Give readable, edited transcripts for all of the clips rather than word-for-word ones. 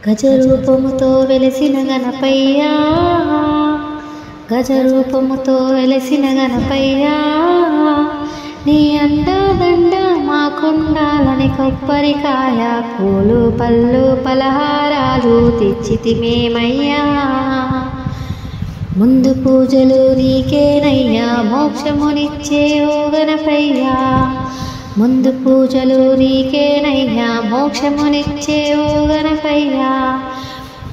గజరూపముతో వెలసిన గణపయ్యా, గజరూపముతో వెలసిన గణపయ్యా, నీ అండదండ మాకుండాలని కొబ్బరికాయ పూలు పళ్ళు పలహారాలు తెచ్చితిమేమయ్యా. ముందు పూజలు నీకేనయ్యా, మోక్షమునిచ్చే ఓ గణపయ్యా. ముందు పూజలు నీకేనయ్యా, మోక్షమునిచ్చే ఓ గణపయ్యా.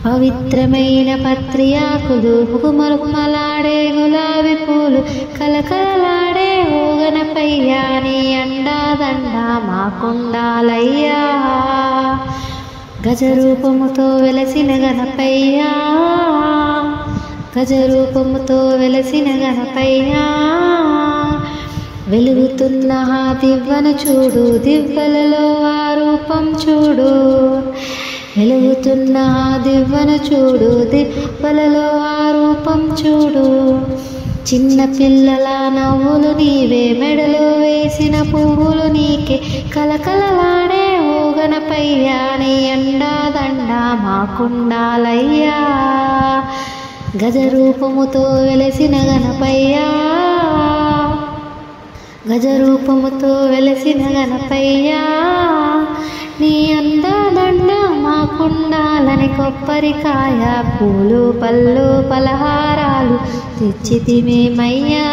పవిత్రమైన పత్రియాకులు ముగుమరుమలాడే గులాబీ పూలు కలకలలాడే ఓ గణపయ్యా, నీ అండాదండ మాకుండాలయ్యా. గజరూపముతో వెలసిన గణపయ్యా, గజరూపముతో వెలసిన గణపయ్యా, వెలుగుతున్న ఆ దివ్వను చూడు, దివ్వలలో ఆ రూపం చూడు. వెలుగుతున్న ఆ దివ్వను చూడు, దివ్వలలో ఆ రూపం చూడు. చిన్న పిల్లల నవ్వులు నీవే, మెడలో వేసిన పువ్వులు నీకే కలకలలాడే ఓ గణపయ్యా, నీ అండాదండ మాకుండాలయ్యా. గజరూపముతో వెలసిన గణపయ్యా, గజరూపముతో వెలసిన గణపయ్యా, నీ అండదండ మాకుండాలని కొబ్బరికాయ పూలు పళ్ళు పలహారాలు తెచ్చితిమేమయ్యా.